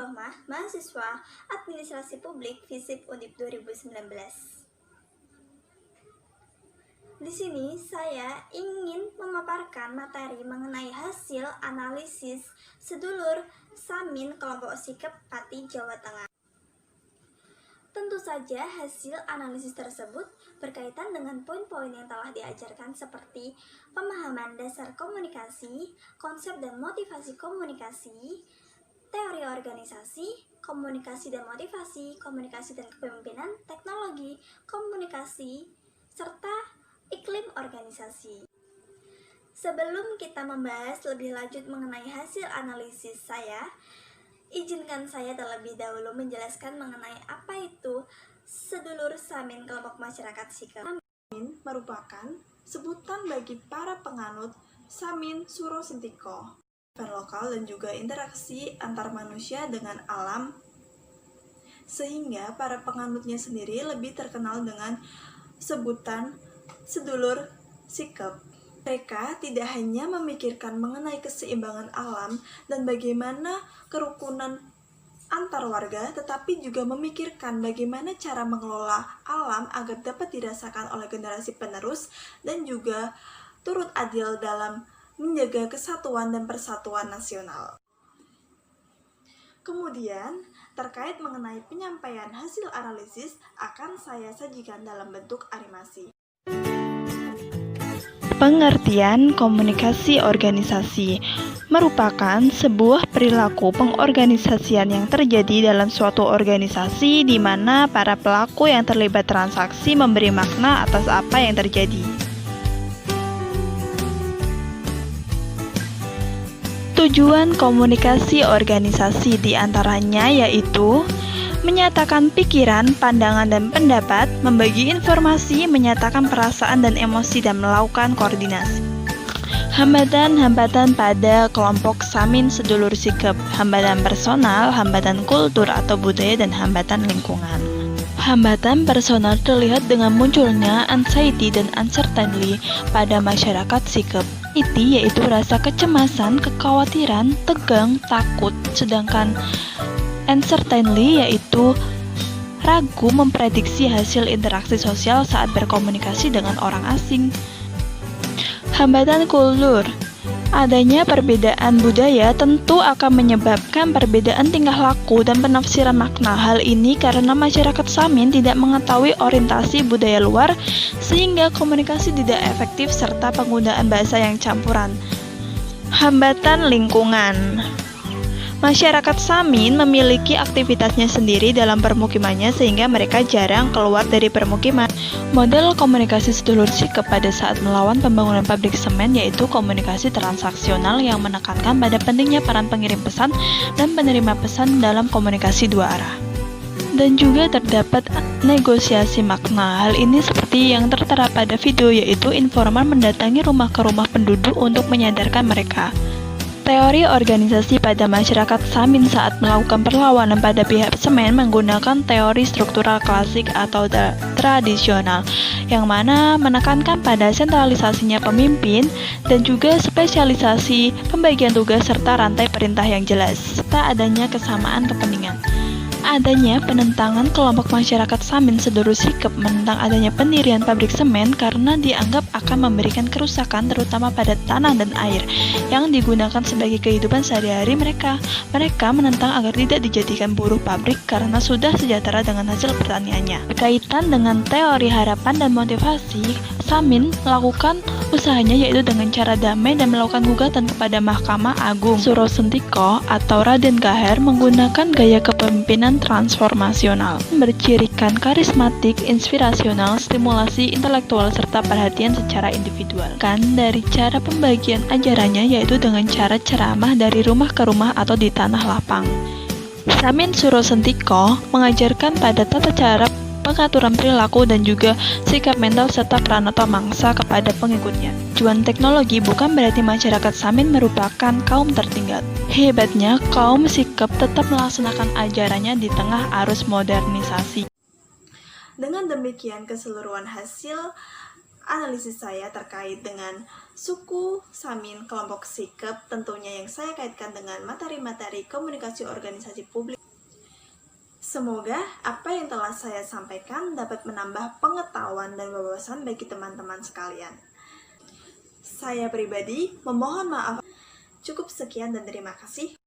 Rohmah, mahasiswa Administrasi Publik FISIP Undip 2019. Di sini saya ingin memaparkan materi mengenai hasil analisis sedulur Samin kelompok Sikep Pati Jawa Tengah. Tentu saja hasil analisis tersebut berkaitan dengan poin-poin yang telah diajarkan seperti pemahaman dasar komunikasi, konsep dan motivasi komunikasi, teori organisasi, komunikasi dan motivasi, komunikasi dan kepemimpinan, teknologi, komunikasi, serta iklim organisasi. Sebelum kita membahas lebih lanjut mengenai hasil analisis saya, izinkan saya terlebih dahulu menjelaskan mengenai apa itu sedulur Samin kelompok masyarakat Sikep. Samin merupakan sebutan bagi para penganut Samin Suro Sentiko, event lokal dan juga interaksi antar manusia dengan alam, sehingga para penganutnya sendiri lebih terkenal dengan sebutan sedulur Sikep. Mereka tidak hanya memikirkan mengenai keseimbangan alam dan bagaimana kerukunan antar warga, tetapi juga memikirkan bagaimana cara mengelola alam agar dapat dirasakan oleh generasi penerus dan juga turut adil dalam menjaga kesatuan dan persatuan nasional. Kemudian, terkait mengenai penyampaian hasil analisis akan saya sajikan dalam bentuk animasi. Pengertian komunikasi organisasi merupakan sebuah perilaku pengorganisasian yang terjadi dalam suatu organisasi di mana para pelaku yang terlibat transaksi memberi makna atas apa yang terjadi. Tujuan komunikasi organisasi diantaranya yaitu menyatakan pikiran, pandangan, dan pendapat, membagi informasi, menyatakan perasaan dan emosi, dan melakukan koordinasi. Hambatan-hambatan pada kelompok Samin sedulur Sikep: hambatan personal, hambatan kultur atau budaya, dan hambatan lingkungan. Hambatan personal terlihat dengan munculnya anxiety dan uncertainty pada masyarakat Sikep. Itu yaitu rasa kecemasan, kekhawatiran, tegang, takut, sedangkan uncertainty yaitu ragu memprediksi hasil interaksi sosial saat berkomunikasi dengan orang asing. Hambatan kultur: adanya perbedaan budaya tentu akan menyebabkan perbedaan tingkah laku dan penafsiran makna. Hal ini karena masyarakat Samin tidak mengetahui orientasi budaya luar, sehingga komunikasi tidak efektif serta penggunaan bahasa yang campuran. Hambatan lingkungan: masyarakat Samin memiliki aktivitasnya sendiri dalam permukimannya sehingga mereka jarang keluar dari permukiman. Model komunikasi sedulur Sikep pada saat melawan pembangunan pabrik semen yaitu komunikasi transaksional yang menekankan pada pentingnya peran pengirim pesan dan penerima pesan dalam komunikasi dua arah. Dan juga terdapat negosiasi makna. Hal ini seperti yang tertera pada video, yaitu informan mendatangi rumah ke rumah penduduk untuk menyadarkan mereka. Teori organisasi pada masyarakat Samin saat melakukan perlawanan pada pihak semen menggunakan teori struktural klasik atau tradisional, yang mana menekankan pada sentralisasinya pemimpin dan juga spesialisasi pembagian tugas serta rantai perintah yang jelas, serta adanya kesamaan kepentingan. Adanya penentangan kelompok masyarakat Samin sedulur Sikep menentang adanya pendirian pabrik semen karena dianggap akan memberikan kerusakan terutama pada tanah dan air yang digunakan sebagai kehidupan sehari-hari mereka. Mereka menentang agar tidak dijadikan buruh pabrik karena sudah sejahtera dengan hasil pertaniannya. Berkaitan dengan teori harapan dan motivasi, Samin melakukan usahanya yaitu dengan cara damai dan melakukan gugatan kepada Mahkamah Agung. Suro Sentiko atau Raden Kaher menggunakan gaya kepemimpinan transformasional, bercirikan karismatik, inspirasional, stimulasi intelektual, serta perhatian secara individual. Dari cara pembagian ajarannya yaitu dengan cara ceramah dari rumah ke rumah atau di tanah lapang. Samin Suro Sentiko mengajarkan pada tata cara pengaturan perilaku dan juga sikap mental serta pranata mangsa kepada pengikutnya. Tujuan teknologi bukan berarti masyarakat Samin merupakan kaum tertinggal. Hebatnya, kaum Sikep tetap melaksanakan ajarannya di tengah arus modernisasi. Dengan demikian keseluruhan hasil analisis saya terkait dengan suku Samin kelompok Sikep, tentunya yang saya kaitkan dengan materi-materi komunikasi organisasi publik. Semoga apa yang telah saya sampaikan dapat menambah pengetahuan dan wawasan bagi teman-teman sekalian. Saya pribadi memohon maaf. Cukup sekian dan terima kasih.